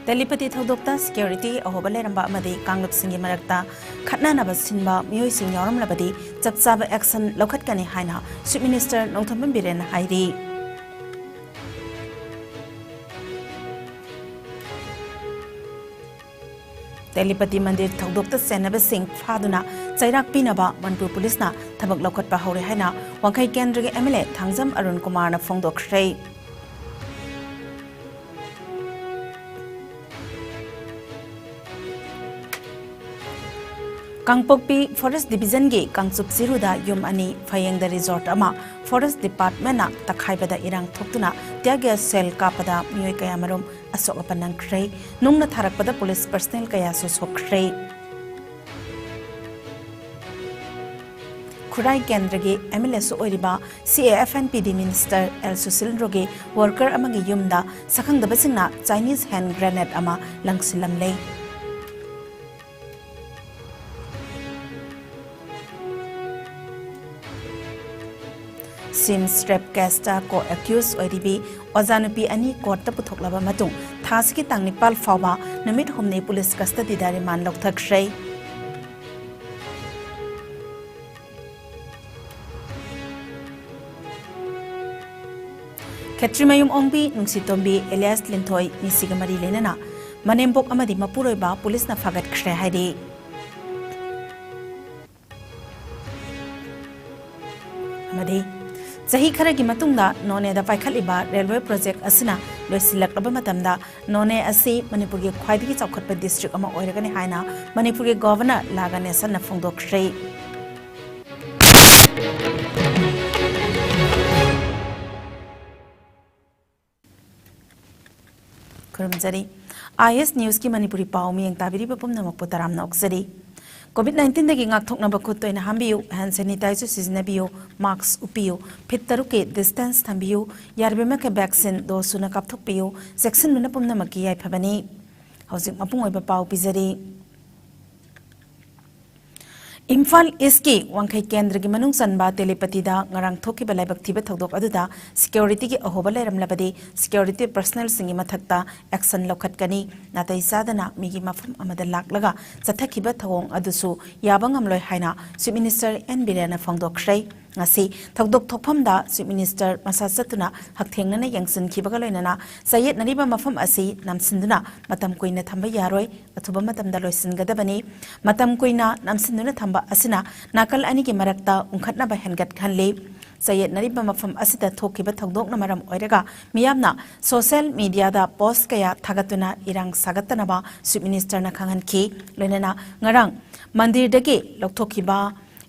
Telepathy Thodokta security ahoba leramba amadi kanglap singi marakta khatna naba sinba mioi sing yoram labadi chapchaba action lokhat kani haina Chief Minister Nongtham Biren hairi Telepathy mandir Thodokta senaba sing phaduna chairak pinaba Manipur police na thabak lokhat pa hore haina Wangkai Kendra ge MLA Thangjam Arun Kumar na phongdokhrei Kangpokpi Forest Division ge Kangchup Siruda Yum Ani Phayeng the Resort ama Forest Department na takhaibada irang thoktuna tiaga cell kapada mioi kaya marom asok apanang khrei nungna tharakpada police personnel kaya sosokhrei Khurai Kendra ge MLA so oiriba CAFNPD Minister El Susilndro ge worker amagi yumda sakhang dabasingna Chinese hand grenade ama langsilam lei Sim strap casta ko accused oiribi ojanupi ani court ta puthok matung thasiki tangnipal fawa namit humne police custody da remand lokthakhrei Khetrimayum ongbi nungsitombi Elias Linthoi nisigamari lenana manembok amadi mapuroiba police na fagat khre haidi amadi Sahi Karagi Matunda, None the Paikaliba, railway project Asina, Losilak Matamda, None Asi, Manipuri Quaidi Chokotpa district Ama Oregani Haina, Manipuri governor Laganesan Fongdok Shrei. Kurumzari, IS News ki Manipuri Paumi and Tabiri Pum Namopotaram Noxari. COVID-19 dagi ngakthok na bakut toina hambiu hand sanitizer siznabiu mask upiu phitaruke distance thambiu yarbema ke vaccine dose na kapthok piu section nuna pumna maki yai phabani hojik mapung oiba pau pizari Imphal East Wangkai Kendra gi manung sanba telepathy da ngarang thoki balai bakthi ba thodok aduda security gi ahoba leram labadi security personnel singi mathakta action lokhat kani natai sadana migi mafum amada laklaga chathaki ba thawong adusu yabang amloi haina Chief Minister N Birena phongdokhrei ngasi thodok thopam da Chief Minister masasatuna hakthengna yangsin khibaga loinana sayet nariba mafam asi namsinduna matam koina thamba yaroi athuba matam da loisin gadabani matam koina namsinduna thamba asina nakal ani ki marakta ungkhatna ba hengat khanle sayet nariba mafam asida thokiba thodok na maram oiraga miyamna social media da post kaya thagatuna irang sagatana ba Chief Minister na khangan ki loinana ngarang mandir dagi lokthokiba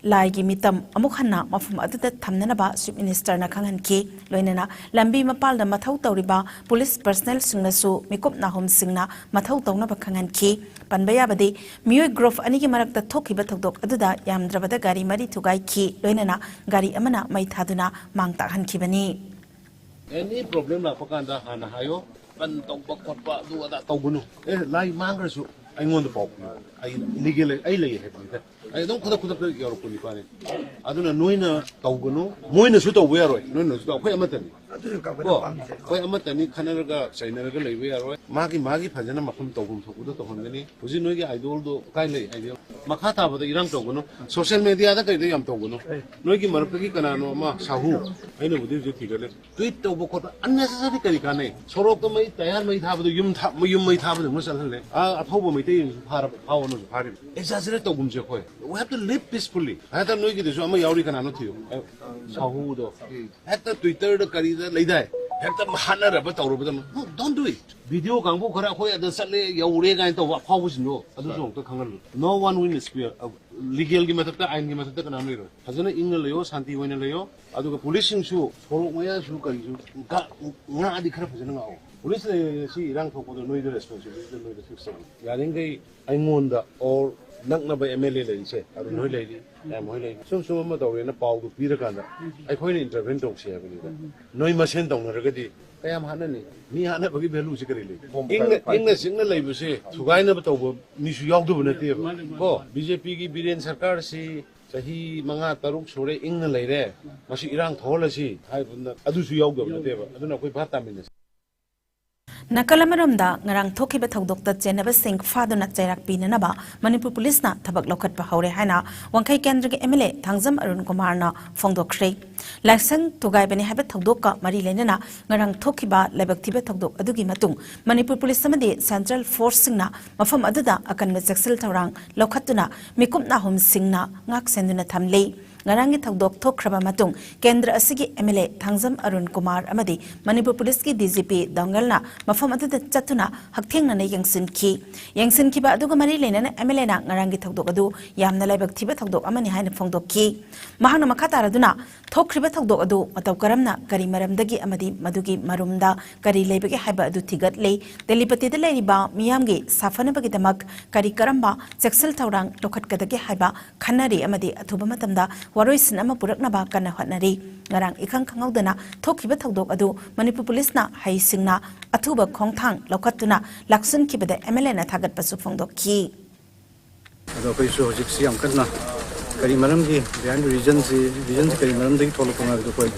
Laigi mitam amukhanna mafum adada thamnanaba Chief Minister na khangan ki loinana lambi mapal da mathau tawriba police personnel singnasu mikop na hom singna mathau tawna ba khangan ki panbaya badi mioi growth ani ki marakta thokiba thodok aduda yamdrabada gari mari thugai ki loinana gari amana mai thaduna mangta han kibani Any problem la pakanda hana hayo pan tawba khotba du ada tawgunu lai mangrasu aingon da pop ai illegal ai lei hebni I don't put a Europe. I don't know Tauguno, Moina Suto Wero, no, quite a matani. Quite a matani, Canada, China, Wero, Magi, Pazana Macum Togum, Hungary, Pusinogi, I do kindly ideal. Makata of the Iran Togono, social media, that I am Togono. Nogi Marpaki Canano, Sahu, I know this is figure. Tweet Tobocota unnecessary Calicane. Soroka might, I might have the you might have the Muslim. I hope we may part of our party. Exaggerate Togum Joy. We have to live peacefully. I don't know if it is one Yauri can announce you. Sahudo. At the Twitter, the Carida lay there. Have the Mahana about our them. No, don't do it. Video can go at the Sunday Yaurega into what powers no. No one win is legal Gimatata and Gimatata and Amira. Has an Ingaleo, Santi Winaleo, I do a policing show for where you can got not the crap. Police see rank for the noise responsibility. Yaringa, I wonder or Nang na ba MLA lady say, I don't know lady, I'm lady. Some mother in a power to Piraganda. I find intervention she have no imagine down the regadi. I am Hanani. Me, I never give a loose English in the labor say, to guide up over Miss Yogdu native. Oh, BJP Bidian Sarkar see. Sahi mga taruk sore ing na lay Masi irang thola si. I do see yoga. I don't know if I Nakalamaromda ngarang thokiba thodokta chenaba sing faduna chairak pinanaba Manipur police na thabak lokhatpa haure haina wangkai kendra ge MLA Thangjam Arun Kumar na phongdokre laisang tugai bani haba thodokka mari lenana ngarang thokiba lebak thiba thodok adugi matung Manipur police samadi central force singna mafam aduda akanba jaksel thaurang lokhatuna mikum na hum singna ngak senduna thamle ngarangi thodok thokraba matung kendra asigi MLA Thangjam Arun Kumar amadi Manipur police ki DGP Dangalna mafam aduda chatuna hakthengna na yangsin ki ba aduga mari lenana MLA na ngarangi thodok adu yamna laibak thiba thodok amani haina phongdokki mahana makataraduna thokriba thodok adu mataw karamna kari maramdagi amadi madugi marumda kari leibage haiba adu thigatle telepati da leiriba miyamgi safanabagi damak kari karamba jaksel thaurang lokhatkadagi haiba khanari amadi athuba matamda waroisin ama puraknaba kana hotnari ngarang ikhang khangaudana thokriba thodok adu Manipur police na haisingna athuba khongthang lokhatuna laksun kibada MLA na thagat pasu phongdokki ado kai so hojik siam kanna kari maram gi behind region kari maram dagi tholo kona do koi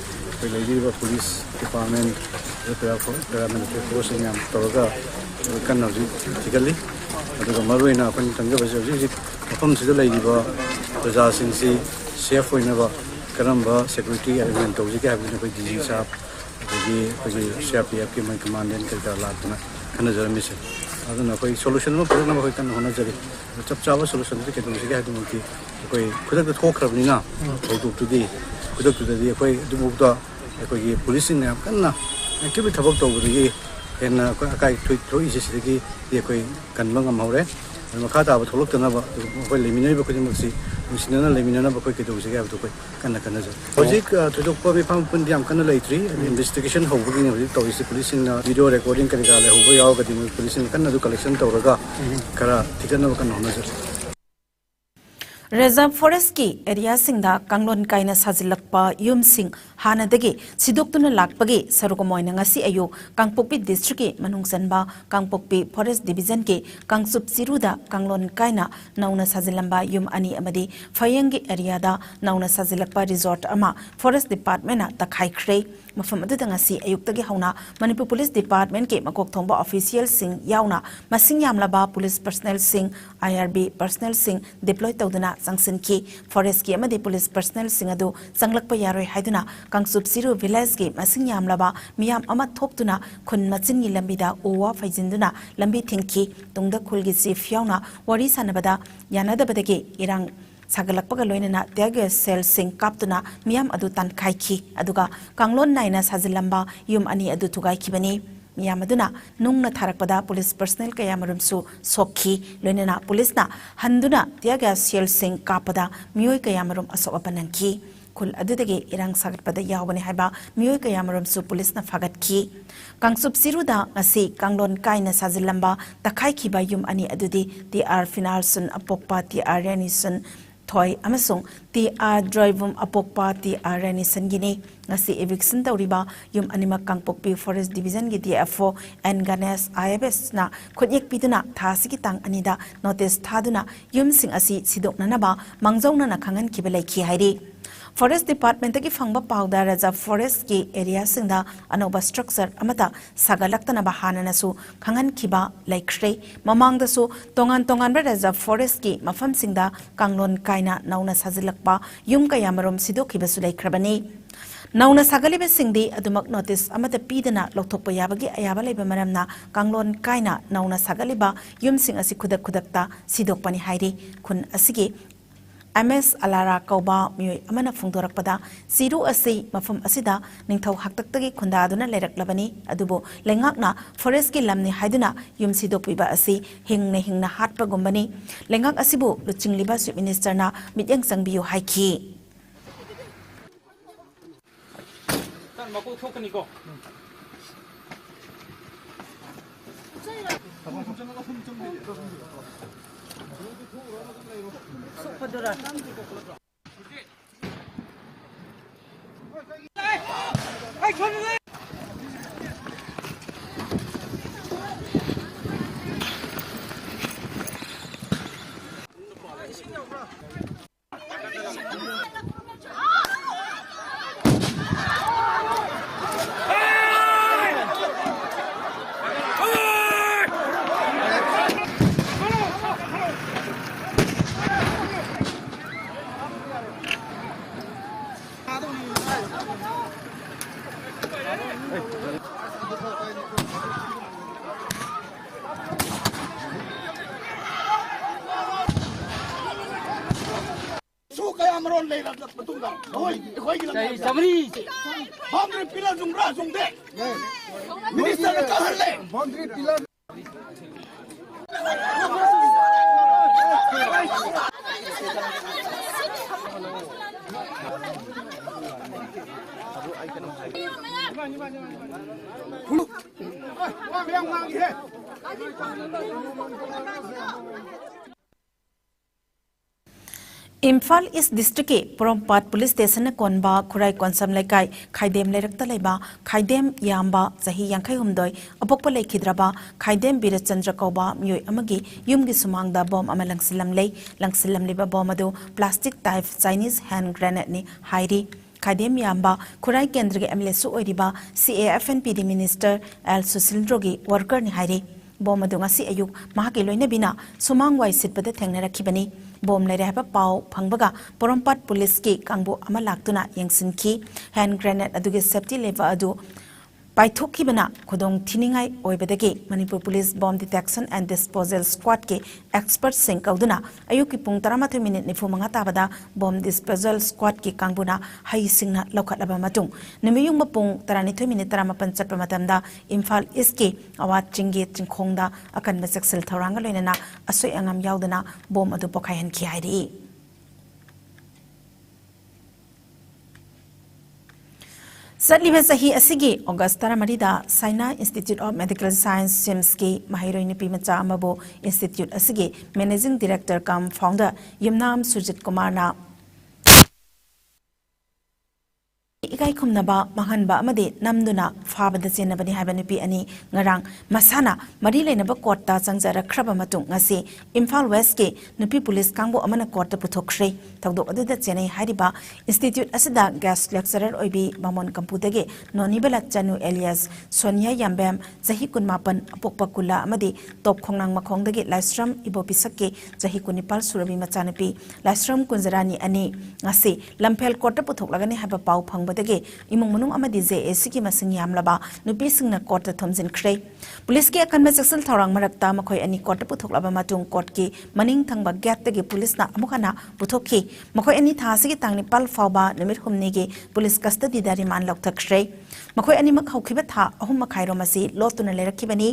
lady ba police department paramilitary force ngam toga kanna ji tigali ado maroina kon tanga ba ji apam sida lady ba praja sing si safe hoina ba karamba security arrangement to ji ka bi koi DG sahab ji CRPF ki mai commandant ka da latna kana jarami se aduna koi solution ma purna ba koi kan hona jari chap chawa solution ke kedum se ga dum ki koi khudak da thokrabni na thok tu di khudak tu di koi dum da koi policing ne kan na ki bi thabak to bu en kai thoi se se ki ye koi kan mangam haure makha ta ba tholok tana ba koi leminai ba koi maksi sinana leminana ba koi kedum se ga to koi kan na ja hojik thudok pa bi pham pun diam kan laitri investigation ho bu ni to is policing na video recording kan ga le ho ba yaw ga di policing kan na du collection to raga kara tikana kan hona ja Reserve Forest ki area singda kanglon kaina sajilakpa yum sing hana dagi sidoktuna lakpagi sarukomoina ngasi ayu Kangpokpi district ki manungsanba Kangpokpi Forest Division ki Kangsup Siruda kanglon kaina nauna sajilamba yum ani amadi Fayangi area da nauna sajilakpa resort ama Forest Department na takhaikhrei mafam aduda ngasi ayuktagi hauna Manipur Police Department ki makok thongba official sing yauna masing yamlaba police personnel sing IRB personnel sing deploy tawduna sanction ki forest ki amadi police personnel sing adu sanglakpa yaroi haiduna Kangsup Siru village ki masing yamlaba miyam ama thoptuna khun machin ni lambida owa faijinduna lambi thingki tungda khulgi chief yauna wari sanabada yanadabadagi irang sagalakpaga loinana tiaga cell sing kaptuna miyam adu tan khaiki aduga kanglon naina sajilamba yum ani adu tugai kibani miyam aduna nungna tharakpada police personnel kayamarum su sokhi loinana police na handuna tiaga cell sing kapada miyoi kayamarum asopapananki kul adudagi irang sagatpada yawani haiba miyoi kayamarum su police na fagatki Kangsup Siruda ngasi kanglon kaina sajilamba takai khiba yum ani adudi TR Finalsun apokpa TR Renison Toy amasung TR Drivum apokpa TR Renison gini ngasi eviction tawriba yum anima Kangpokpi Forest Division gi DFO and Ganesh IFS na khonyek piduna thasigi tang anida notice thaduna yum sing asi sidokna naba mangjauna na khangan kibelai khi hairi Forest Department ki fangba pawda raja forest ki area singda anoba structure amata sagalaktana bahana nasu khangan khiba laikhrei mamangda su tongan raja forest ki mafam singda kanglon kaina nauna sajilakpa yum kayamarom sidokhiba su laikhrabani nauna sagaliba singdi adumak notice amata pidana lokthokpa yabagi ayaba leiba maramna kanglon kaina nauna sagaliba yum sing asi khudakta sidokpani hairi khun asigi MS Alara Kauba Mui Amana Fundorakpada Siru Asi Mafam Asida Ningthau Haktaktagi Kundaduna Lerak Adubo Lengakna Forest ki Lamni Haiduna Yum Sidokpiba Asi Hingna Hatpa Gumbani Lengak Asibu Luchingliba Sweet Minister na Midyang Sangbiyo Haiki kaya maron lay rat patungga hoy hoy gilang samri boundary pillar jungra jungde minister ka halle boundary pillar Imphal East District ke Porompat Police Station na konba Kurai Konsam Laikai Khaidem Lerakta Laiba Khaidem Yamba Zahi Yankai Humdoi Apokpa Laikhidraba Khaidem Birachandra Kauba Myoi Amagi Yumgi Sumangda Bomb Ama Langsilam Liba Bomb Adu Plastic Type Chinese Hand Grenade ni Hairi Khaidem Yamba Kurai Kendra ke MLSU Oiriba CAFNPD Minister L Susildrogi Worker ni Hairi Bomb Adu ngasi ayuk mahaki loina bina Sumangwai sitpada thengnara khibani Bom lai rehaba pau phangbaga Porompat Police ki kangbu ama laktuna yengsinki hand grenade adugi safety level adu paithokki bana khodong thiningai oibadagi Manipur Police Bomb Detection and Disposal Squad ke expert sing kauduna ayuki pung 13 minute ni fumanga tabada Bomb Disposal Squad ki kangbuna hai singna lokhatlaba matung nimiyung mapung 12 minute 18 chatpa matamda Imphal East ke awat chingge chingkhongda akan mesexel thoranga loinana asoi angam yaudana bom adu pokhai han ki hairi Sadliba sahi asigi August 13 da Saina Institute of Medical Science SIMS ki mahiroi nipi macha amabo Institute asigi Managing Director cum Founder Yumnam Sujit Kumar na Ikai khumnaba mahanba amade namduna fabada chenabani haiba nupi ani ngarang masana mari leinaba court ta changjara khraba matung ngasi Imphal West ke nupi police kangbo amana court ta puthokre thawdok aduda chenai hariba institute asida guest lecturer oibi mamon kampudage nonibala chanu alias Sonia Yambam jahi kunmapan apokpa kula amade top khongnang makhongdage Lastram ibopisakke jahi kunipal surabi machanapi Lastram kunjarani ani ngasi lamphel court ta puthoklagani haiba pau phang imong manung amadi JAC ki masing yamlaba nupi singna court ta thomjin khrei police ki akan mesexel thorang marakta makhoi ani court ta puthoklaba matung court ki maning thangba gate tagi police na amukana puthokhi makhoi ani thasi ki tangni pal fawba numit humni ge police custody da remand lok thakrei makhoi ani mak hawkhiba tha ahum makhairo masi lotuna lerakibani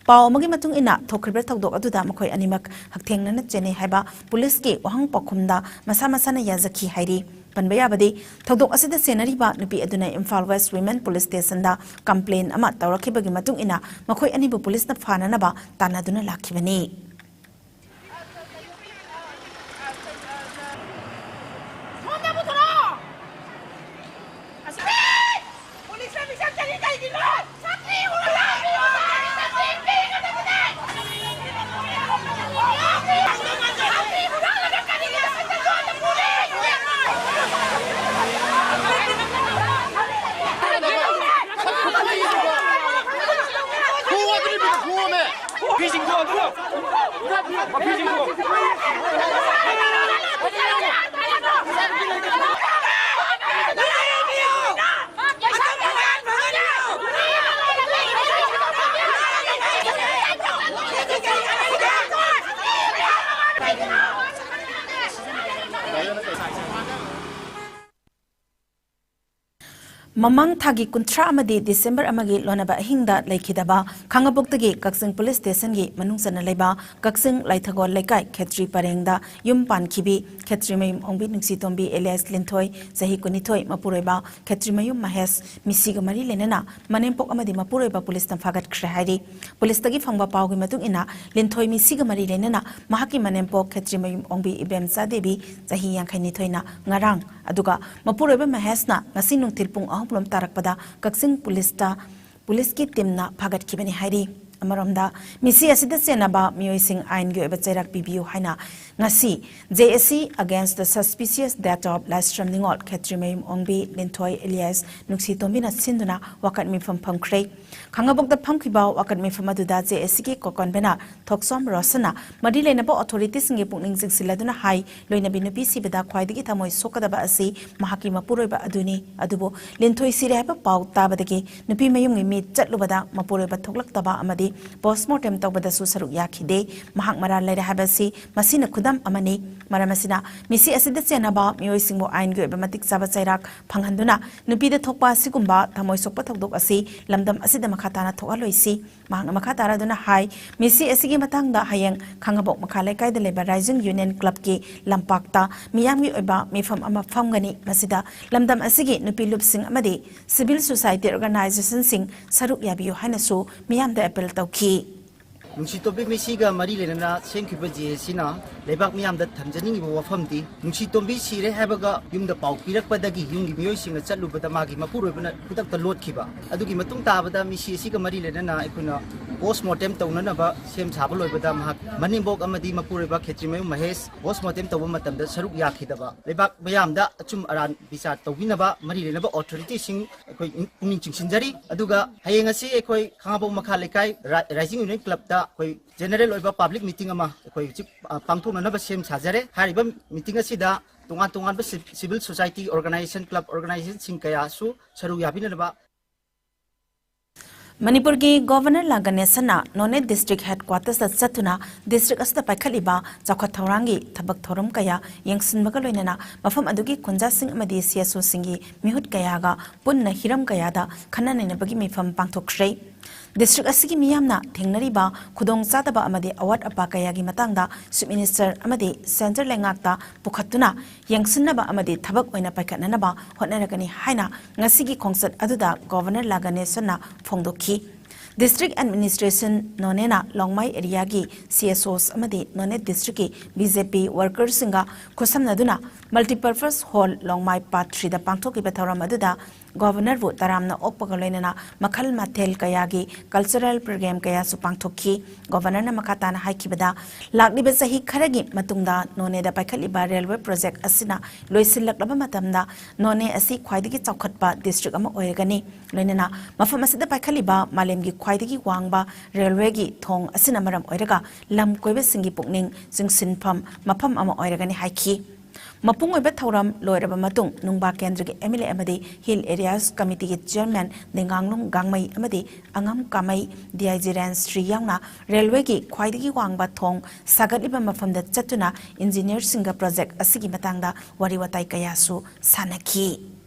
paw magi matung ina thokhribra thawdok aduda makhoi ani mak hakthengna na chene haiba police ki ohang pakhumda masa masana yazakhi hairi Panbayabadi, Todok Asida Senariba, Nupi Aduna Imphal West Women Police Station da complain ama Taurakibagi Matung ina, Makoi Anibu Police na Fananaba, Tanaduna Lakibani. Mamang thagi kuntra amadi December amagi lonaba hingda laikhidaba khangaboktage Kaksing Police Station gi manungsana leiba Kaksing Laithagol Laikai Khetri Parengda yum pankhibi Khetri mayum ongbi ningsi tombi Elias Linthoi Zahi Kunithoi Mapuroiba Khetri mayum Mahes misiga mari lenana Manempok amadi Mapuroiba Police na fagat khrehairi Police tagi phangba pawgi matung ina Linthoi misiga mari lenana mahaki Manempok Khetri mayum ongbi Ibem Sadebi Zahi Yankai Nithoina ngarang aduga Mapuroiba Mahes na ngasi nungtil pung Tarakpada Kaksing Police ki team na phagat kibani hairi Amaramda misi asida senaba mioising ain ge bachairak pibiu haina ngasi JSC against the suspicious death of Lastram Ningol Khetrimayum Ongbi Linthoi Elias Nuksi Tombina Sinduna wakat mi from Pamkre Kangabok the Pamkiba wakat mi from Aduda JSC ki Kokonbena Toksom Rosana Madile Nabo authorities nge pukning siladuna hai loina binupi sibeda khwaidigi thamoi sokadaba asi mahaki mapuroiba aduni adubo Linthoi sireba pau tabadagi nupi mayum ngi mi chatlubada mapuroiba thoklaktaba amadi postmortem tawbada su saruk yakhide mahak mara leira habasi masina khudam amani maramasina misi asida chenaba mioisingbo ain ge matik saba chairak phanghanduna nupi de thokpa sigumba thamoi sokpa thokdok asi lamdam asida makhatana thokaloisi mahak makhatara duna hai misi asigi matangda hayeng khangabok makhalai kaida leba Rising Union Club ki lampakta miyamgi oiba mifam ama famgani masida lamdam asigi nupi lupsing amadi civil society organization sing saruk yabiyo hainasu miyamda appeal tawki Nungsitobi misiga mari lenana senkiba JSCna lebak miyamda thamjani bo wafamdi nungsitobi sire habaga yumda pau pirakpadagi yumgi miyoi singa chatlubada magi mapurobana kutakta lotkhiba adugi matung tabada misi asiga mari lenana ikuna postmortem tawnanaba sem saba loibada mahak manimbok amadi mapuroba Khetrimayum Mahesh postmortem tawba matamda saruk yakhidaba lebak mayamda achum aran bisar tawbinaba mari lenaba authority sing ekoi puning chingsinjari aduga hayeng asi ekoi khangabok makha lekai Rising Union Club da koi general oiba public meeting ama koi pangthonana ba sem sajare hariba meeting asida tungan tungan ba civil society organization club organization sing kaya su saru yabina ba Manipur ki Governor Laganesana None District Headquarters at Satuna District Asta Paikaliba Zakhat Thorangi Tabak Thorum Kaya Yangsin Magaloinana Mafam Adugi Kunja Sing Amadi CSO Singi Mihut Kayaga Punna Hiram Kayada Kanana Bagi Mifam Pangtokre District Asigi Miyamna Tingnariba Kudong Zadaba Amadi Award Apakayagi Matanga Sub Minister Amadi Center Lengakta Pukhatuna Yangsinaba Amadi Tabak Oina Paikananaba Hotnaragani Haina Ngasigi Kongsat Aduda Governor Laganesana Fongdoki District Administration Nonena Longmai Area gi CSOs Amadi None District ki BJP workers singa Kusamnaduna Multipurpose Hall Longmai Part 3 da Pangthoki Batharam Aduda Governor Vu Taramna Okpagaloinana Makhal Mathel Kayagi Cultural Program Kaya Supangthoki Governor na Makatana Haikibada Lakliba Sahi Kharagi Matungda None da Paikaliba Railway Project Asina Loisilak Matamda None Asi Khwaidigi Chawkhatpa District Ama Oiragani Loinana Mafam Asida Paikaliba Malemgi Khwaidigi Wangba Railway gi Thong Asina Maram Oiraga Lam Koiba Singi Pukning Singsinpham Mafam Ama Oiragani Haiki Mapung oiba thoram loiraba matung nungba kendra ki MLA amadi Hill Areas Committee ki Chairman Denganglung Gangmai amadi Angam Kamai DIG Rans Sri Yangna Railway ki khwaidigi wangba thong sagaliba mafamda chatuna engineer singa project asigi matangda wariwatai kayasu sanaki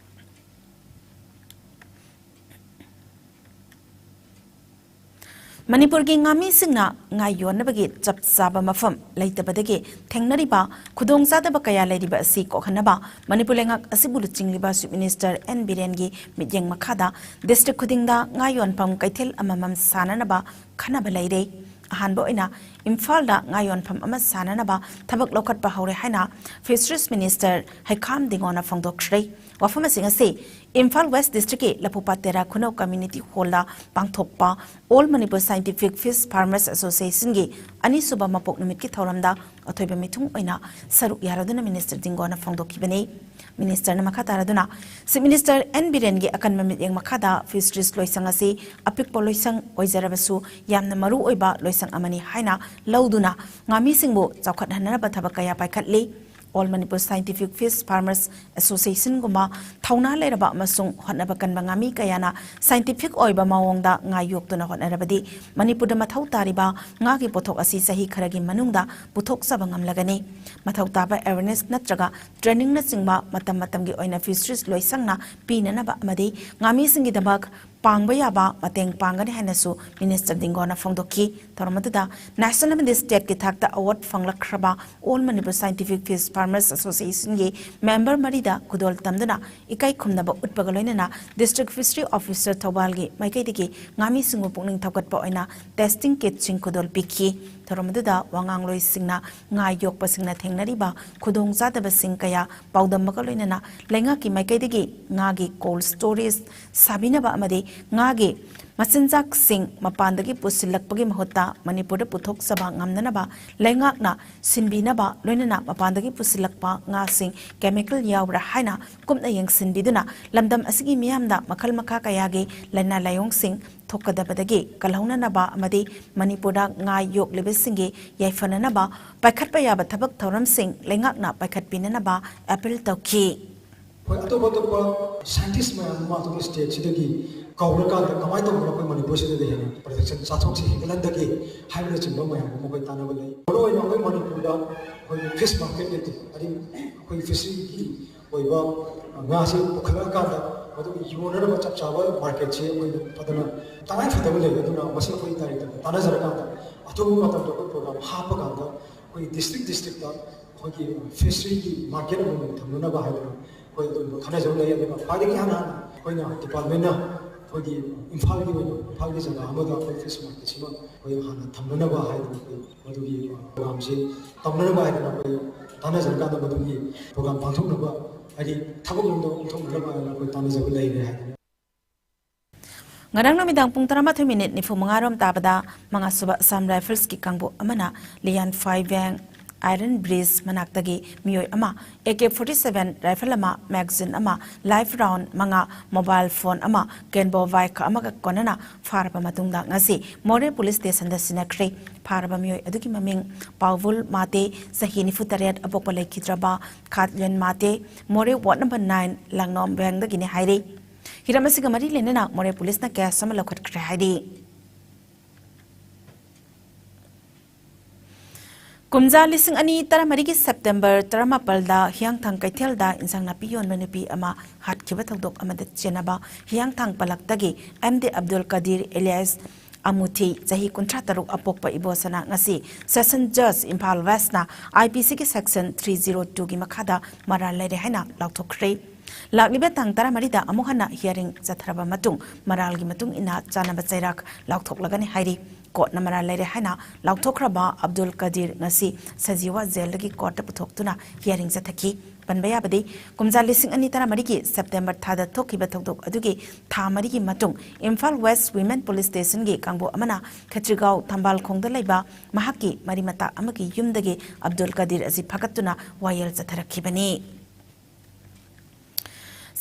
Manipur ki ngami singna ngai yonabagi chap saba mafam leitabadagi thengnariba khudong sadaba kaya leiriba asi kokhanaba Manipur lengak asibulu chingliba Chief Minister N Biren gi midyeng makhada district khudingda ngai yonpam kaithel amamam sananaba khanaba leire ahanba oina Imphal-da ngai yonpam ama sananaba thabak lokhatpa haure haina Fisheries Minister Haikam Dingona phongdokre wafama singase Imphal West District ke Lapupatera Khuno Community Hall-da pangthokpa All Manipur Scientific Fish Farmers Association gi ani suba mapok numit ki thoramda athoiba mithung oina saruk yaraduna Minister Dingona phongdokibani Minister na makataraduna Chief Minister N Biren gi akan mamit yang makada Fisheries loisang ase apik poloisang oizarabasu yamna maru oiba loisang amani haina lauduna ngami singbo chawkhat hanaraba thabakaya paikhatli All Manipur Scientific Fish Farmers Association guma thauna leraba amasung hotnaba kanba ngami kayana scientific oiba mawongda ngayuktuna hotnarabadi Manipur da mathau tariba ngagi pothok asi sahi kharagi manungda puthok sabangam lagani mathau taba awareness natraga training na singba matam matamgi oina fisheries loisangna pinanaba amadi ngami singi dabak pangba yaba mateng pangani hanasu Minister Dingona phongdoki tormaduda National and State ki thakta award phanglakraba All Manipur Scientific Fish Farmers Association ge member marida kudol tamduna ikai khumnaba utpagaloinana District Fishery Officer Thawal gi maikai digi ngami singu pungning thakatpa oina testing kit sing kudol pikhi थोरमदुदा वांगांगलोई सिंगना nga yokpa singna thengnariba khudong zadaba sing kaya paudam ka loinana lenga ki maikaidagi nga gi cold storage sabinaba amade nga gi masinjak sing mapandagi pusilakpagi mahutta manipur puthok saba ngamnanaba lengakna sinbinaba loinana mapandagi pusilakpa nga sing chemical yawra haina kumna yang sinbiduna lamdam asigi miyamda makhal makha kayagi lana layong sing thokadabadagi kalhaunanaba amade manipura nga yok lebesingi yaifananaba paikhatpa yaba thabak thoram sing lengakna paikhatpinanaba appeal tawki अतोप scientist मैं state से कौरकान कमाई तब मैं मनपुर से protection चाथों से हिंगलंदगी hybrid चिंब मैं मोबाइल ताना बले मरोइन अखोई मनपुर फिश मार्केट लेते अदि अखोई फिशरी की ओइबा nga se bukhara ka da madu yoner ba chap chawa market che oi padana tanai fadam le aduna masal koi tarik ta tana jara ka da atu matam to program ha pa ka da koi district da koi ki fishery ki market mo thamna ba ha koi to khana jong le ya ba ki hana koi na department na koi ki imphal ki jaga amada koi fish market chima koi hana thamna ba ha koi madu ki program se thamna ba ha koi tana jara ka da madu ki program panthok na ba Adi thakuk lungdo umthong laba koi tana jabu lai re hai ngarang namidang pung 13 minute ni fumangarom tabada mga suba Assam Rifles ki kangbo amana lian 5 bang iron breeze manaktagi miyoi ama AK47 rifle ama magazine ama live round mga mobile phone ama genbo vai ka ama konana faraba matungda ngasi more police station da sinakre faraba miyoi aduki maming Pawul mate sahi ni futariat apokpa lekhidraba khatlen mate more ward number 9 langnom bang da gine hairi hiramasiga mari lenena more police na case sama lokhat kre hairi Kumza lising ani tara marigi September tara mapalda hiyang thang kaithelda insang napi yon manupi ama hat kiba thokdok amada chenaba hiyang thang palaktagi MD Abdul Qadir alias Amuthi jahi kuntra taruk apokpa ibosana ngasi session judge Imphal West na IPC ki section 302 gi makhada maral lere haina laukthokre laklibe tang tara marida amuhana hearing zathraba matung maral gi matung ina chanaba chairak laukhoklagani hairi court namara lere haina lauktokraba Abdul Qadir ngasi sajiwa jail lagi court puthokhtuna hearing jathaki panbaya badi kumja lising ani tara marigi September thada thokiba thokdok adugi tha marigi matung Imphal West Women Police Station gi kangbo amana Khatrigau Thambal khongda leiba mahaki marimata amagi yumdagi Abdul Qadir azi phagattuna wayel jatharakhibani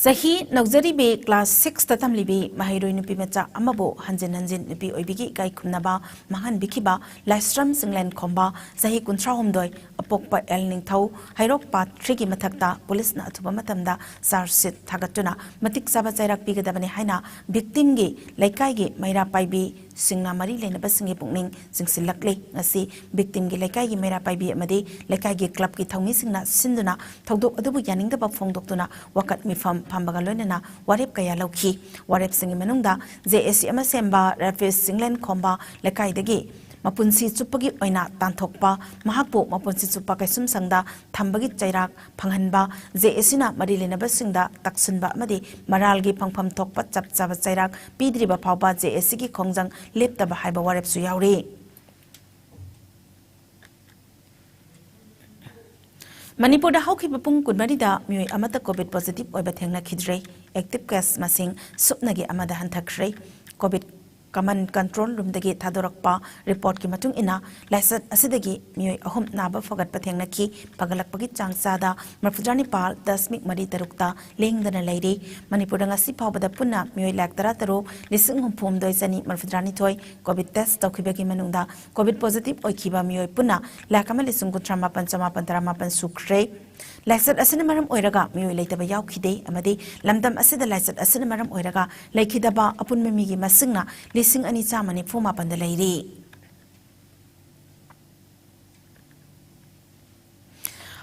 Sahi Nauzari be class 6 tatam libi mahiroi nupi macha amabo hanjin nupi oibigi gai khumnaba mahan bikiba livestream singlen khomba sahi kuntra homdoi apokpa elning thau hairok pa 3 gi mathakta police na athuba matamda sarsit thagatuna matik saba chairak pigadabani haina victim gi laikai gi maira paibi singna mari lenaba singi pungning singsilakle ngasi victim gi laikai gi maira paibi amade laikai gi club gi thongmi singna sinduna thogdok adubu yaningdaba phongdoktuna wakat mifam pambaga loinana warep kaya lauki warep singi manungda JSC ama semba Rafis Singlen khomba laikai dagi mapunsi chupagi oina tanthokpa mahakpu mapunsi chupa kaisum sangda thambagi chairak phanghanba JSC na mari lenaba singda taksunba amadi maralgi phangpham thokpa chapchaba chairak pidriba phawba JSC ki khongjang leptaba haiba warep su yauri Manipur da hauki bapung kunmarida mioi amata COVID positive oiba thengna khidrei active case masing supnagi amada hanthakhrei COVID common control room dagi thadorakpa report ki matung ina lasat asidagi mioi ahum naba fagat pathengna ki pagalakpagi changsada marfudrani pal 10 mari tarukta lengdana leiri Manipur da ngasi phawbada punna mioi lak tara taro lising humphum doi jani marfudrani thoi COVID test tawkhibagi manungda COVID positive oikhiba mioi punna lakama lisung kutrama panchama pantara sukhrei Laisat asina maram oiraga mioi leitaba yaukhide amadi lamdam asida laisat asina maram oiraga leikhidaba apun memigi masingna lising ani chamani phuma panda leiri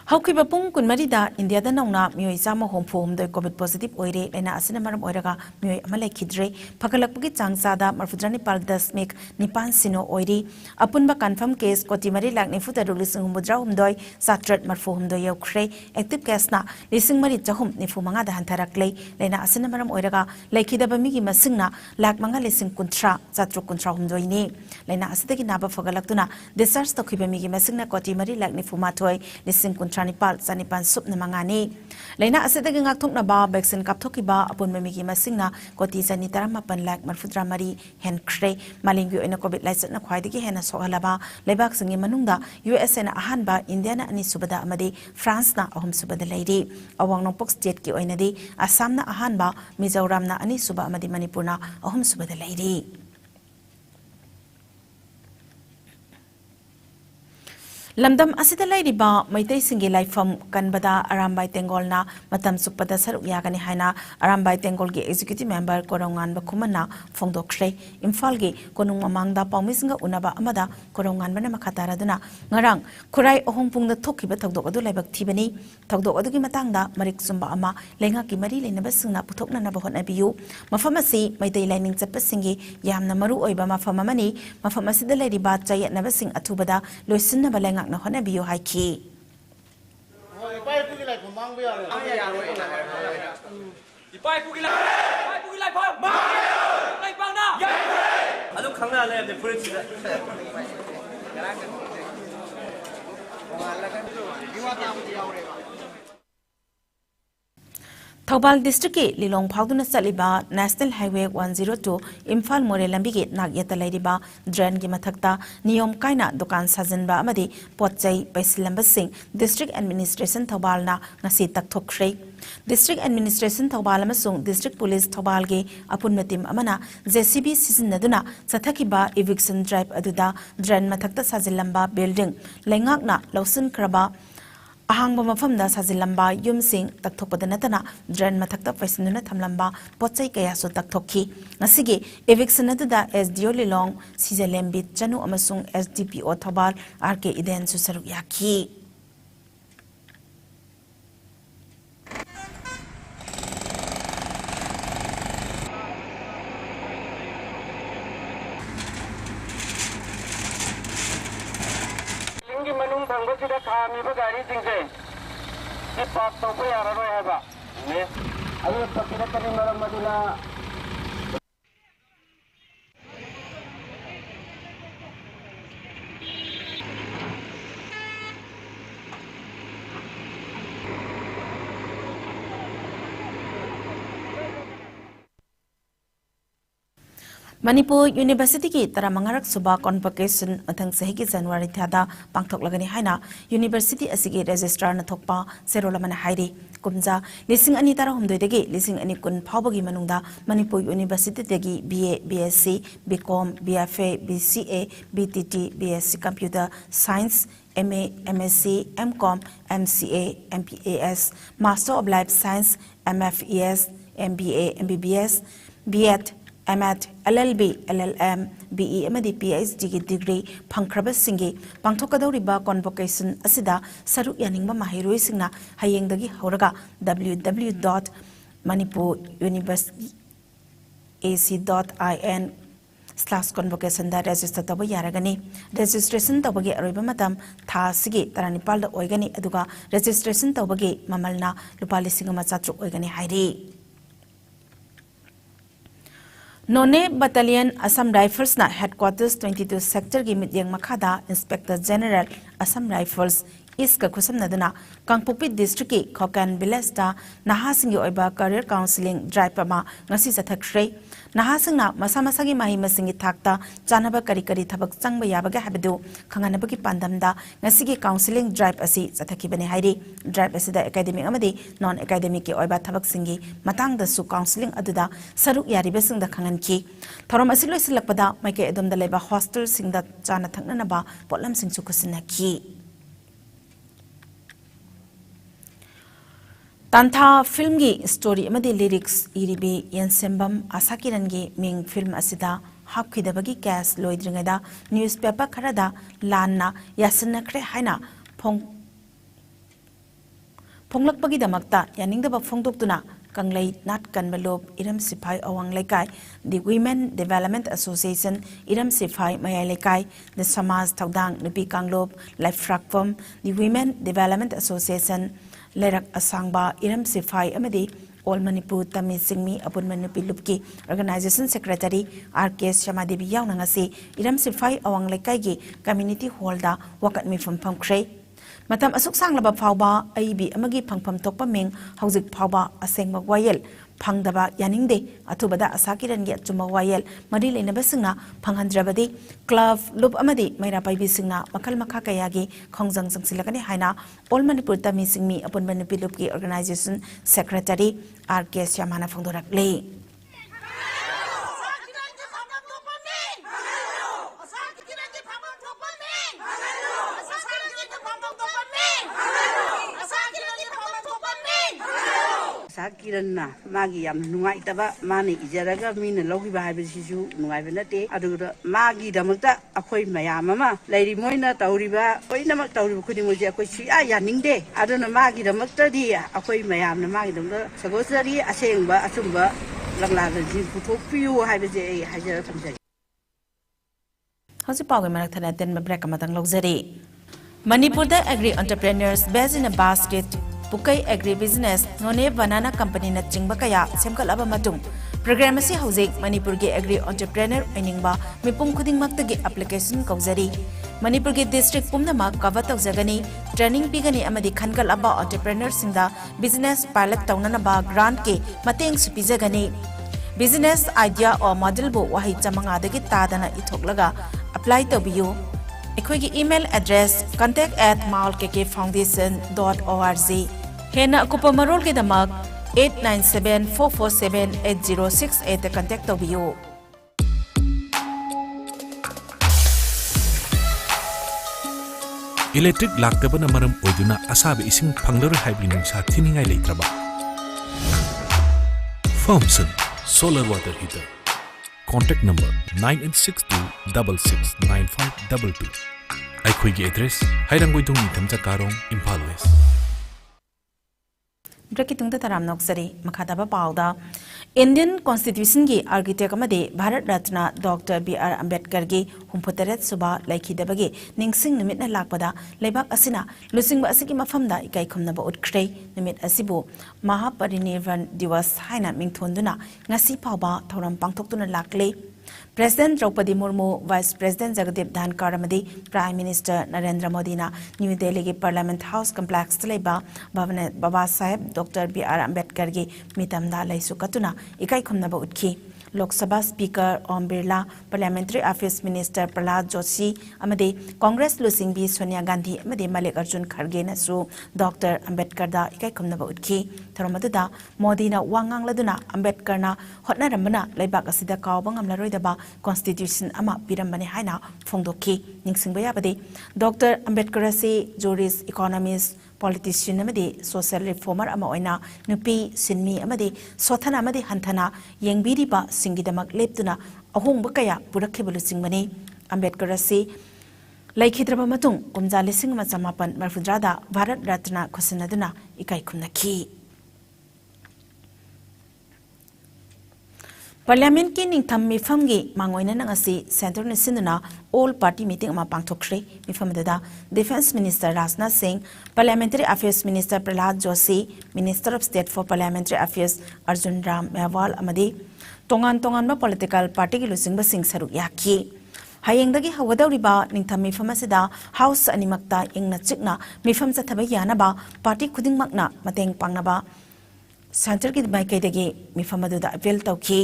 Haukiba pung kun marida India da nauna mioi sama home phom doi COVID positive oire lena asina maram oiraga mioi amale khidre phakalakpugi changsada marfudrani pal dasmik nipan sino oiri apunba confirm case koti mari lakni futa rulising humudra humdoi satrat marfu humdoi yaukre active case na lising mari chahum nifu manga da hantarakle lena asina maram oiraga laikhidaba migi masingna lak manga lising kuntra satru kuntra humdoi ni lena asidagi naba phagalaktuna discharge tokhiba migi masingna koti mari lakni fuma thoi lising kuntra Nipal Sanipan Sup Namangani. Lena Asetaging Aktok ba Bexin Kaptoki ba upon Memiki Masingna, Koti Zanitaraman like Marfudra Mari, Hen Cray, Malingu in a COVID license na Quidiki Hena Sohalaba, Lebaxing in Manunda, US and Ahanba, Indiana and Subada Amadi, France na Ahom Subada Lady, Awang no Pox Jetki Oinadi, Asamna Ahanba, Mizoramna Ani Suba Amadi Manipurna, Ahom Subada Lady. Lamdam asida lairiba maitai singi laifam kanbada Arambai Tengolna matam supada saruk yagani haina Arambai Tengol ge executive member korongan ba khumana phongdokre Imphal ge konung mamangda paumisinga unaba amada korongan bana makhatara duna ngarang khurai ohong pungda thokiba thokdok adu laibak thibani thokdok adu gi matangda marik sumba ama lenga ki mari leinaba singna puthokna na bahon abiyu mafamasi maitai lining chappa singi yamna maru oiba mafamamani mafamasi da lairiba chayat nabasing athubada loisinna balenga na hona biyo haiki ipai pugi lai phom mang lai pang na adu khangna le ne puri chi Thobal district ke Lilong Phagduna Saliba National Highway 102 Imphal More lambi ge nagyata lairiba drain gi mathakta niyom kaina dukan sajanba amadi potchai paisilamba sing district administration Thobal na ngasi takthokre district administration Thobal amasung district police Thobal ge apunmatim amana JCB sizinaduna sathakiba eviction drive aduda drain mathakta sajilamba building lengakna lausin kraba ahangba mafamda sajilamba yumsing takthokpada natana drain mathakta paisinuna thamlamba potchai kaya so takthokhi ngasigi eviction aduda SDO Lilong Sijalembit Chanu amasung SDPO Thobal RK Iden su saruk yakhi manung thangba sida khami ba gari jingse ki pak to pa yara ro haba ne adu pakira kani maram madina Manipur University ki taramangarak suba convocation mathang sahi ki January thada pangthok lagani haina University asigi registrar na thokpa serolamana hairi kumja lising ani tara humdoi degi lising ani kun phawbagi manungda Manipur University degi BA BSc BCom BFA BCA BTT BSc Computer Science MA MSc MCom MCA MPAS Master of Life Science MFES MBA MBBS BEd MAt LLB LLM BE amadi PhD ki degree phangkraba singi pangthokadoriba convocation asida saru yaningba mahiroi singna hayengdagi horaga www.manipuruniversity.ac.in/convocation da register taba yaragani registration tabagi aroiba matam tha sigi taranipal da oigani aduga registration tabagi mamalna lupa lising ma chatruk oigani hairi None Battalion Assam Rifles na Headquarters 22 Sector gi midyang makhada Inspector General Assam Rifles Isca Kusam Naduna Kangpokpi District ki Khokan Village da Nahasing oiba Career Counseling Drive pama ngasi sathakre Nahasing na masa gi mahi masingi thakta chanaba kari thabak changba yabaga habdu khanganabagi pandamda ngasi gi counseling drive asi sathakibane hairi drive asi da academic amadi non academic ki oiba thabak singi matang da su counseling aduda saruk yariba singda khangan ki thorom asi loisilakpada maike edom da leba hostel singda chana thakna ba potlam singchu kusina ki Tantha film gi story amadi lyrics iribi yansembam asakiran gi ming film asida hapkhidabagi case loidringada newspaper kharada lanna yasanakre haina phong ꯐꯣꯡꯂꯛꯄꯒꯤꯗꯃꯛꯇ ꯌꯥꯅꯤꯡꯗꯕ ꯐꯣꯡꯗꯣꯛꯇꯨꯅ ꯀꯪꯂꯩ ꯅꯥꯠ ꯀꯟꯕꯂꯣꯞ ꯏꯔꯝ ꯁꯤꯐꯥꯏ ꯑꯋꯥꯡ ꯂꯩꯀꯥꯏ ꯗꯤ women development association ꯏꯔꯝ ꯁꯤꯐꯥꯏ ꯃꯌꯥꯏ ꯂꯩꯀꯥꯏ ꯗ ꯁꯃꯥꯖ ꯊꯧꯗꯥꯡ ꯅꯨꯄꯤ ꯀꯥꯡꯂꯣꯞ ꯂꯥꯏꯐ꯭ꯔꯥꯛꯐꯝ ꯗꯤ ꯋꯤꯃꯦꯟ ꯗꯦꯚꯦꯂꯞꯃꯦꯟꯠ ꯑꯦꯁꯣꯁꯤꯌꯦꯁꯟ ꯂꯩꯔꯛ ꯑꯁꯥꯡꯕ ꯏꯔꯝ ꯁꯤꯐꯥꯏ ꯑꯃꯗꯤ ऑल मणिपुर तमी सिंगमी अपुन नुपी लुपकी organisation secretary R K. Shyamadevi यावनंगसी Iram सिफाई अवांग लेकाई community hall दा वकत मिफम फमख्रे मतम असुक सांगलबा फावबा आईबी अमगी फंगफम तोकपा मिंग हौजिक फावबा असेंग वायल फंगदबा यानिंगदे अथुबदा असाकिरनगे अचुम वायल मरी लेनबसिंगना फंगहंद्रबदी क्लब लुप अमदी मैरा पाइबिसिंगना मखल मखा कयागी खोंजंग जंगसिलगनी हाइना ऑल मणिपुर तमी सिंगमी अपुन नुपी लुपकी ऑर्गेनाइजेशन सेक्रेटरी आर.के. श्यामाना फोंदोरकले किरणना मागी याम नुंगाइतबा माने इजरगा मीना लौगिबा हाइबसिसु नुंगाइबा नते अदुगदा मागी दमकता अखोइ मयाम अमा लैरि मोइना तौरिबा ओइनमक तौरिबा खुदिमोजे अखोइ सिया यानिंगदे अदुना मागी दमकतदी अखोइ मयामना मागी दमदा सगोसरी असेंगबा अचुंबा लंगलागजि पुथोकपियु हाइबजे हाइजर थमजै हौजि पावे मरक थना तेन ब्रेक अमतंग लौजरी मणिपुर दा agri entrepreneurs based in a basket पुकै एग्री बिजनेस नोने बनाना कंपनी न चिंग कया सेमकलब प्रोग्राम से हौजिक मणिपुर के एग्री एंटरप्रेन्योर ओइनिंगबा मिपुम खुदिंगमक्तगी एप्लीकेशन कौजरी मणिपुर के डिस्ट्रिक्ट पुमनमक कवर तौजगनी ट्रेनिंग पीगनी अमदी खनगलबा एंटरप्रेन्योर सिंगदा बिजनेस पायलट तौननबा ग्रांट के mateंग सुपिजगनी बिजनेस आइडिया और मॉडल बो वही चमंगादगी तादना इथोकलगा अप्लाई तौबियो अखोगी ईमेल एड्रेस contact@malkkfoundation.org हेना अकुपा मरोल के दमक 8974478068 दा कांटेक्ट तौबियो इलेक्ट्रिक लाक्तबना मरम ओइदुना असाब इसिंग फंगलर हाइबि नुंसा थिनिंगाइ लेत्रबा Thompson Solar Water Heater. Contact number 9862669522. Aikhoigi address Hairanggoidong Nithamja Karong, Imphal West. Breaking तराम नोक्सरी मखादबा पाउदा इंडियन कॉन्स्टिट्यूशन की आर्किटेक्ट अमदे भारत रत्न डॉक्टर B.R. अम्बेडकर की हुंफुतरेत सुबा लाइखिदबगे निंगसिंग निमितना लाकपदा लेबाक असिना लुसिंग असिकी मफमदा इकाई खुमनबा उठख्रे निमित असिबु महापरिनिर्वाण दिवस हाइना मिंगथोंदुना ngasi पाउबा थौरम पांगथोक्तुना लाकले President Draupadi Murmu, Vice President Jagdeep Dhankar amadi Prime Minister Narendra Modi na New Delhi ke Parliament House Complex talaiba Baba Saheb Dr. B.R. Ambedkar ge mitamda laisu katuna ikai khumnaba utkhi Lok Sabha Speaker Om Birla, Parliamentary Affairs Minister Prahlad Joshi amadi Congress Lusingbi Sonia Gandhi amadi Malik Arjun Kharge na su Dr. Ambedkar da ikai khumnaba utkhi thoromaduda Modi na wangang laduna Ambedkar na hotnaramana laibak asida kawbang amlaroidaba Constitution ama pirambane haina phongdokhi ningsingba yabadi Dr. Ambedkar ase jurist economist politician amadi social reformer ama oina nupi sinmi amadi sothana amadi hanthana yengbiriba singidamak leptuna ahongba kaya purakhibalu singbani Ambedkar ase laikhidraba matung kumja lising ma chamapan marfudrada Bharat Ratna khosinaduna ikai khumnakhi Parliament ki ningtham mifam gi mangoina nangasi center ni sinuna all party meeting ama pangthokre mifam dada Defense Minister Rajnath Singh, Parliamentary Affairs Minister Prahlad Joshi, Minister of State for Parliamentary Affairs Arjun Ram Mehwal amadi tongan ba political party gi lusingba sing saruk yakhi hayengdagi hawadawriba ningtham mifam asida house animakta ingna chikna mifam chathaba yanaba party khudingmakna mateng pangnaba center ki maikaidagi mifam aduda appeal tawki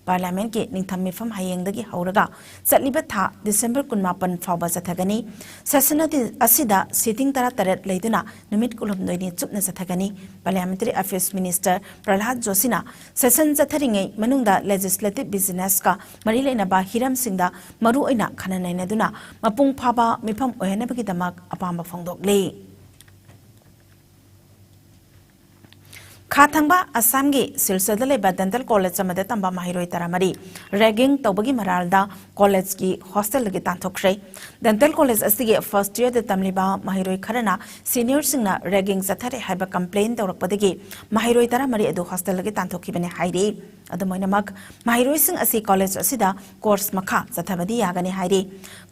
Parliament ke ningtham mifam hayengdagi hauraga chatliba tha December 18 fawba chathagani session asida sitting tara taret leiduna numit kulhumdoi ni chupna chathagani Parliamentary Affairs Minister Prahlad Joshi na session chatharingai manungda legislative business ka mari leina ba hiram singda maru oina khananaina duna mapung phaba mifam ohenabagi damak apamba phongdok le खाथंबा Assam की सिलसद लेबा dental college अमदे तंबा माहिरोय तरामरी ragging तौबगी मरालदा college की hostel लगे तांथोख्रे dental college असिगे first year दे तमलिबा माहिरोय Kharna senior सिंगना ragging चथरे हाइबा complain तौरपदगी माहिरोय तरामरी अदु hostel लगे तांथोखिबने हाइरे अदुमोइनमक माहिरोय सिंग असि college असिदा course मखा चथबदी यागने हाइरे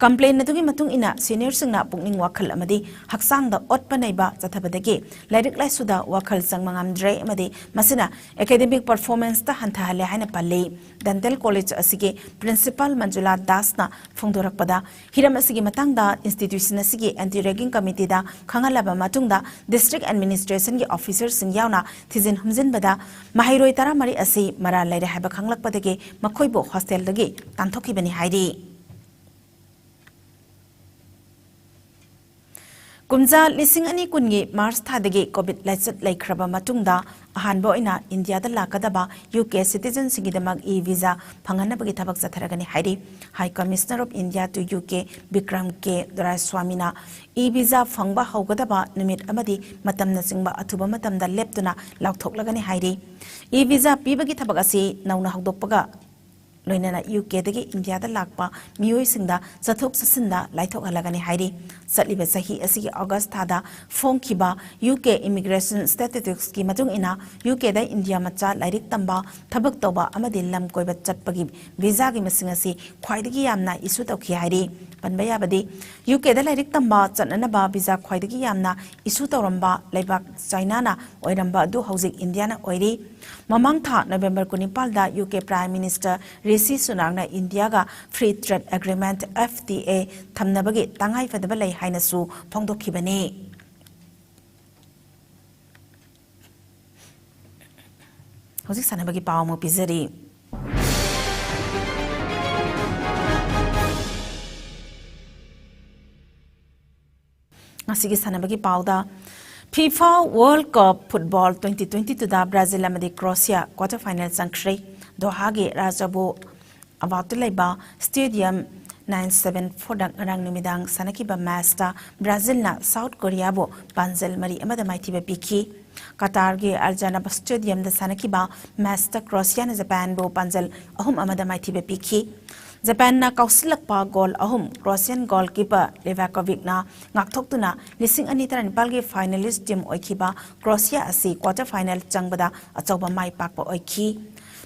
complain नदुगी मतुंग इना senior सिंगना पुकनिंग वाखल अमदी हक्सांग दा ओटपनैबा चथबदगी लाइरिक लाइसुदा वाखल संगमंगमद्रे मसिना एकेडमिक परफॉर्मेंस ता हंथाहले हाइना पल्ले डेंटल कॉलेज असिगे प्रिंसिपल मंजुला दासना फोंदोरकपदा हिरम असिगे मतंगदा इंस्टीट्यूशन असिगे एंटी रैगिंग कमिटी दा खंगलाबा मतुंगदा डिस्ट्रिक्ट एडमिनिस्ट्रेशन की ऑफिसर सिंग यावना थिजिन हमजिनबदा माहिरोय तरामरी असि मरा लैरे हाइबा खंगलकपदगे मखोइबो हॉस्टल दगे तांथोखिबनि हाइरी कुमजा लिसिंग अनि कुनगी मार्च थादगी कोविड लाइचत लाइख्रबा मतुंगदा अहानबो ओइना इंडिया दा लाकदबा यूके सिटीजन सिंगिदमक ई वीजा फंगनबगी थबक चथरगनि हाइरी high commissioner of India to UK Vikram K दरास्वामीना ई वीजा फंगबा हौगदबा निमित अमदी मतमना सिंगबा अथुबा मतमदा लेप्तुना लाउथोकलगनि हाइरी ई वीजा पीबगी थबक असि नौना हौदोकपगा लोइनना यूके दगी इंडिया दा लाकपा मियोय सिंगदा चथोक ससिंदा लाइथोक हलगनि हाइरी चटलिबे सही असि अगस्त थादा फोंखिबा यूके इमिग्रेशन स्टैटिस्टिक्स की मतुंग इना यूके दा इंडिया मचा लाइरिक तंबा थबक तोबा अमदि लम कोइबा चटपगी वीजा की मसिंग असि ख्वाइदगी यामना इशू तौखि हाइरी पनबा याबदि यूके दा लाइरिक तंबा चटननबा वीजा ख्वाइदगी यामना इशू तौरंबा लेबाक चाइना ना ओइरंबा दु हौजिक इंडिया ना ओइरी ममंग था नवंबर 19 दा यूके प्राइम मिनिस्टर ऋषि सुनाकना इंडिया का फ्री ट्रेड एग्रीमेंट FTA थमनबगे तंगाई फदबा लै हाइनसु फोंदोखिबने हौजिक सानबगी पाव मो पिजरी ngasi sanabagi pauda FIFA World Cup Football 2022 da Brazil amadi Croatia quarter final sangshri Doha ge Rajabo Avatulaiba Stadium 974 dang rang numidang sanakiba match ta Brazil na South Korea bo panzel mari amada maithiba piki Qatar ge Aljana Stadium da sanakiba match ta Croatia na Japan bo panzel ahum amada maithiba piki Japan na kausilakpa goal ahum Croatian goalkeeper Levakovic na ngakthoktuna lising ani taranipal ge finalist team oikhiba Croatia asi quarter final changbada achauba mai pakpa oikhi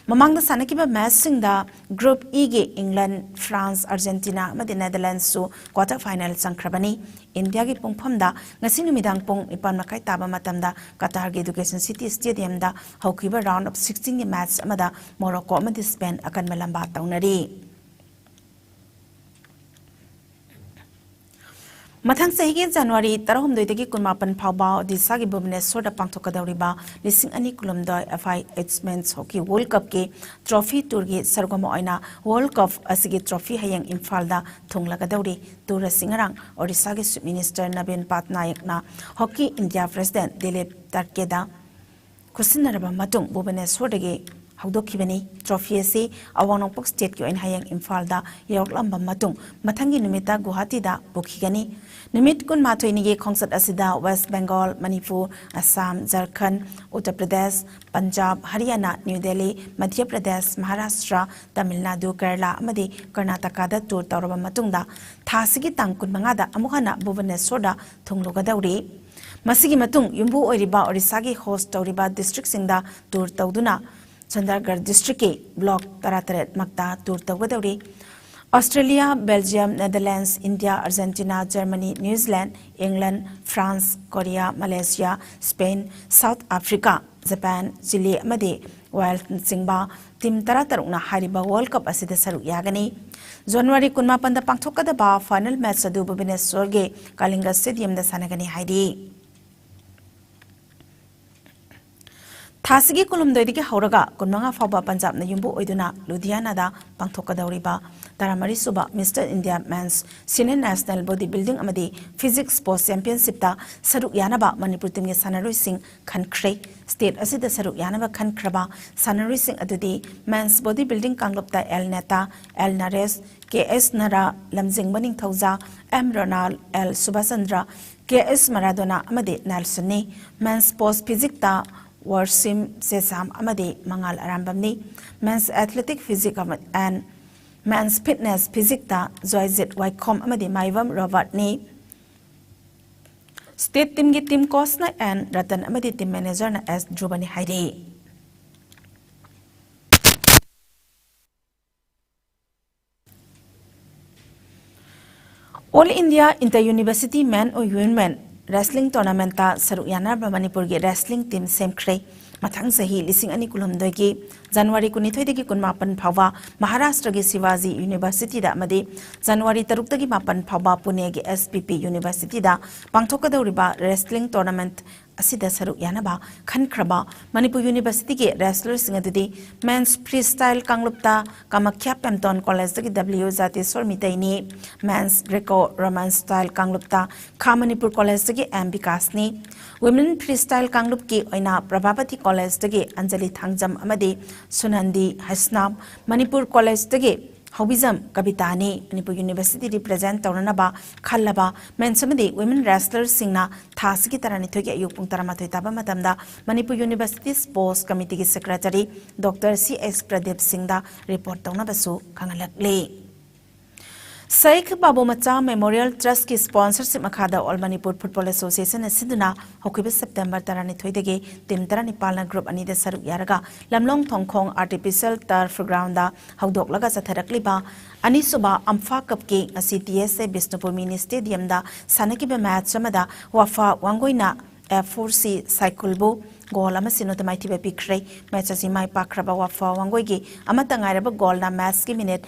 mamang da sanakiba match sing da group E ge England France Argentina amadi Netherlands su quarter final changkhrabani India ge pungpham da ngasi numidang pung ipan makai taba matam da Qatar ge Education City Stadium da haukiba round of 16 ge match amada Morocco amadi Spain akan malamba taunari Mathang sahigi January tarahum doitagi kunmapan phawba Odisha gi Bhubaneswar da pangthokadawriba lising ani kulumdoi FIH Men's Hockey World Cup ke trophy tour gi sargoma oina World Cup asigi trophy hayang Imphal da thunglagadawri tour singarang Odisha gi Chief Minister Navin Patnaik na Hockey India President Dilip Tarkeda kusinaraba matung Bhubaneswar dagi Haudokhibani trophy asi Awangnopak state ki oin hayang Imphal da yoklamba matung mathangi numita Guwahati da bukhigani Nimit kun mathoini ge khongsat asida West Bengal, Manipur, Assam, Jharkhand, Uttar Pradesh, Punjab, Haryana, New Delhi, Madhya Pradesh, Maharashtra, Tamil Nadu, Kerala amadi Karnataka da tour tawraba matungda thasigi tang kun manga da amukhana Bhubaneswar da thunglugadawri masigi matung yumbu oiriba Orissa gi host tawriba district singda tour tawduna Chandragarh district ke block 33 makta tour tawgadawri Australia, Belgium, Netherlands, India, Argentina, Germany, New Zealand, England, France, Korea, Malaysia, Spain, South Africa, Japan, Chile, amadi Wales singba team taratarukna hariba World Cup asida saruk yagani January 18 da pangthokadaba final match adu Bhubaneswar ge Kalinga Stadium da sanagani haidi Thasigi kulumdoidigi hauraga kunmanga fawba Punjab na yumbu oiduna Ludhiana da pangthokadawriba taramari suba Mr India Men's Senior National Bodybuilding amadi Physics Sports Championship ta saruk yanaba Manipur team ge sanaroi sing khankhre state asida saruk yanaba khankraba sanaroi sing adudi Men's Bodybuilding kanglop ta El Neta El Nares KS Nara Lamjing Baning Thauza M Ronald L Subhasandra KS Maradona amadi Nelson ni Men's Sports Physics ta Warsim Sesam Amadi Mangal Arambamni, Men's Athletic Physics and Men's Fitness Physics ta Zoizit Wycom Amadi Maivam Robert ni State Team gi Team Coach na and Ratan Amadi Team Manager na S Drubani Hairi. All India Inter-University Men or Women Wrestling Tournament ta saruk yana Manipur ge wrestling team semkre mathang sahi lising ani kulumdoi gi January kunithoi dagi kunmapan phawa Maharashtra ge Shivaji University da amadi January 3 dagi mapan phawa Pune ge SPP University da pangthokadoriba wrestling tournament asida saruk yanaba khankraba Manipur University ge wrestler singadudi men's freestyle kanglupta Kamakhya Pemton College dagi W Jati Sormitai ni men's Greco Roman style kanglupta Kha Manipur College dagi M Vikas ni women freestyle kanglup ki oina Prabhavati College dagi Anjali Thangjam amadi Sunandi Hasnam Manipur College dagi Hobizam Kabitani Manipur University represent Taunaba Khalaba Mensamadi women wrestlers singna Thasiki Tarani Togi Yupung Taramato Taba Matamda Manipur University Sports Committee Secretary Dr. C.S. Pradip Singda report Taunabasu Kangalakli. Saik Babu Macha Memorial Trust ki sponsorship Makada All Manipur Football Association Siduna Hokiba September Tarani Thoidege Tim Tarani Palna Group Ani de Saruk Yaraga Lamlong Thongkhong Artificial Turf Ground da Haudok Laga Satharakliba Ani Suba Amfa Cup ki CTSA Bisnupur Mini Stadium da Sanakiba match Samada Wafa Wangoina F4C Cycle Bo goal ama sinotamai tiba pikre match asi mai pakraba Wafa Wangoigi amata ngairaba goal na match ki minute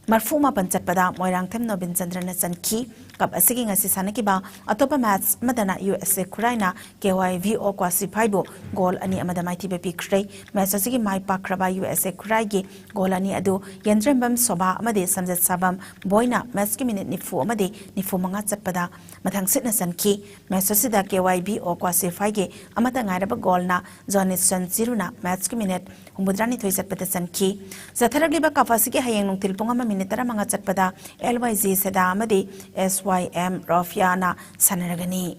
Marfuma Panchatpada, Moirangtem Nobin Chandrana Sanki, Kap Asiki Asi Sanakiba, Atopa Mats, Madana USA Kuraina, KYVO Kwasi Paibo, Gol Ani Amadamaiti Bepi Kray, Masasiki Mai Pakraba USA Kuraigi, Golani Adu, Yandrembam Soba, Amade Samzet Sabam, Boina, Maski Minute Nifu Amade, Nifu Mangatsapada, Matang Sitna Sanki, Masasida KYVO Kwasi Faige, Amatangaraba Golna, Zonit San Ziruna, Matski Minute, Umudrani Toysapata Sanki, Zataragliba Kafasiki Hayang Tilpongama Minitara Mangatsatpada, LYZ Seda Amade, SYM Rafiana Sanaragani.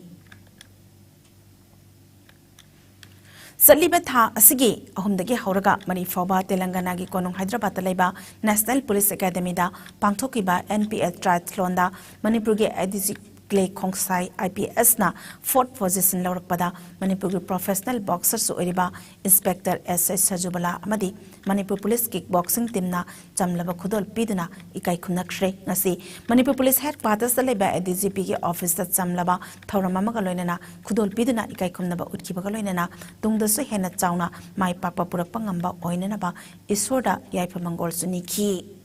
Salibetha Asigi, Ahumdagi Hauraga, Marifoba, Telangana gi Konong Hyderabad Leba, National Police Academy da, Pangtokiba, NPS Triathlon da, Manipurge Adisi Clay Kongsai IPS na 4th position Laurakpada, Manipur professional boxer su Oriba, Inspector S.S. Sajubala Amadi, Manipur Police Kickboxing team na Jamlaba Kudol Piduna, Ikai Kunakre, Nasi, Manipur Police Headquarters Leba at DGP office that Jamlaba, Tauramamagaloina, Kudol Piduna, Ikai Kunaba Utkibagaloina, Tungda Hena Chauna, My Papa Purapangamba, Oinanaba, Isoda, Yaipamangol Suniki.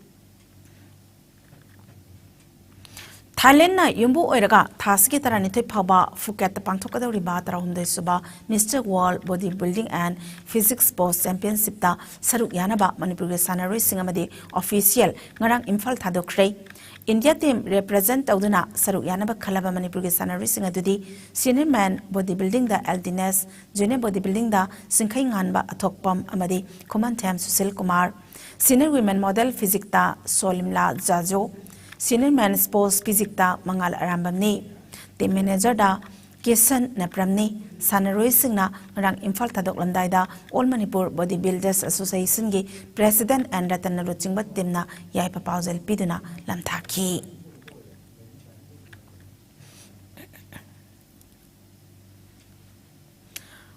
Thailand na yumbu oiraga thasiki tarani thoi phaba Phuket pangthokada riba tarahumdai suba Mr. World Bodybuilding and Physics Sports Championship ta saruk yanaba Manipur ge sanaroi singamadi official ngarang Imphal thadokre India team represent tawduna saruk yanaba khalaba Manipur ge sanaroi singadudi senior man bodybuilding da Aldines junior bodybuilding da Singkhai nganba athokpam amadi Khomanthem Susil Kumar senior women model physics ta Solimla Jajo Senior Man Sports Physics da Mangal Arambamni, Team Manager da Kisan Napramni, Sanaroi Singna, Rang Imphal Tadoklandai da All Manipur Bodybuilders Association gi President and Ratanalu Chingbat Timna Yaipa Pausel Piduna Lamthaki.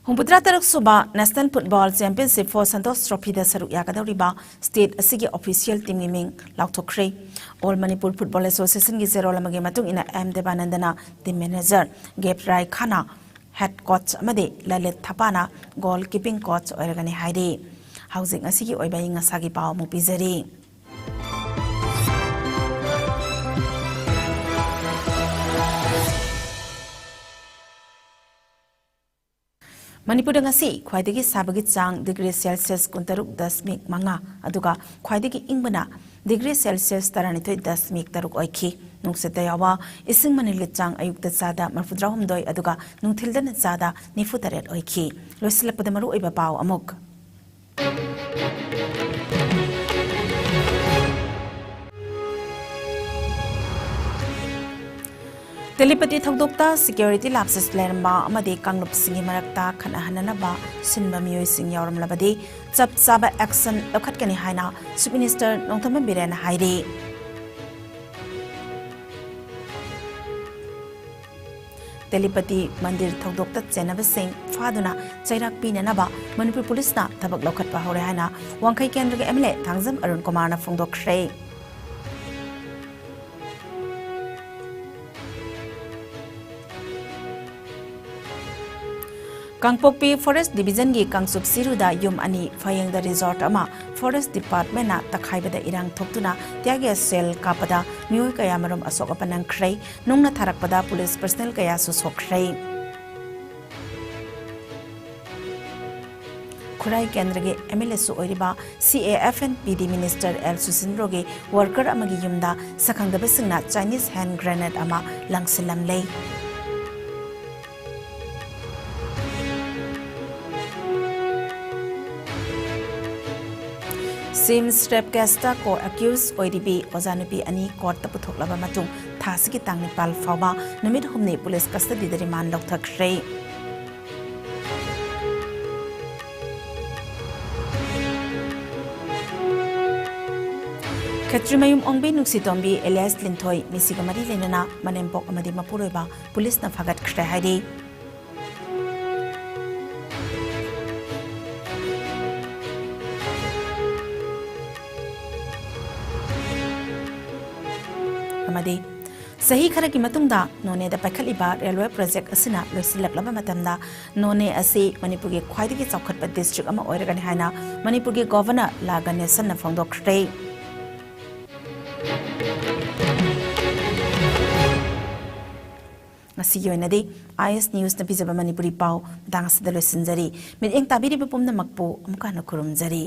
Humputra Tarak Suba National Football Championship for Santos Trophy da Saruk Yakadoriba State Asigi Official Team Ming Lautokre All Manipur Football Association gi Zero Lamagi Matung ina M Devanandana Team Manager Gap Rai Khana Head Coach Amade Lalit Thapana Goalkeeping Coach Oiragani Haide Housing Asigi Oibai Ngasagi Pao Mupizari Manipur ngasi khwaidagi sabagi chang degree Celsius kuntaruk 10.5 aduga khwaidagi ingbana degree Celsius 12.3 oikhi nungsetda yawa ising manili chang ayukta chada marfudrahumdoi aduga nungthildana chada nifutaret oikhi loisilapda maru oiba paw amuk Telepati thokdokta security lapses leramba amade kanglop singi marakta khana hananaba sinba miyoi sing yawram labadi chap chaba action lokhat kani haina Chief Minister Nongtham Biren hairi Telepati mandir thokdokta chenaba sing faduna chairak pinanaba Manipur police na thabak lokhat pa hore haina Wangkai Kendra ge MLA Thangzam Arun Kumar na phongdokre Kangpokpi Forest Division gi Kangsup Siruda Yum Ani Fayengda Resort ama Forest Department na takhaibada irang thoptuna tiage sel kapada mioi kaya marom asok apanang khrei nungna tharakpada police personnel kaya su sokhrei Khurai Kendra ge MLA su oiriba CAFN PD Minister L Susindro ge worker amagi yumda sakhangdaba singna Chinese hand grenade ama langsilam lei Sim strap casta ko accused ODB Ozanupi ani court taputhok laba matung thasiki tangni pal fawba namit humne police custody da remand lok thakre Katrimayum ongbi nuksitombi Elias Linthoi misigamari lenana manempok amadi mapuroiba police na phagat khre haidi amadi sahi khara ki matungda none da pakhaliba railway project asina loisilaklaba matamda none ase manipur ge khwaidi ki chawkhatpa district ama oiragani haina manipur ge governor lagane sanna phongdokre ngasi yoinadi IS news na bijaba manipuri pau dang sidalo sinjari mit eng tabiri be pumna makpo amka na kurumjari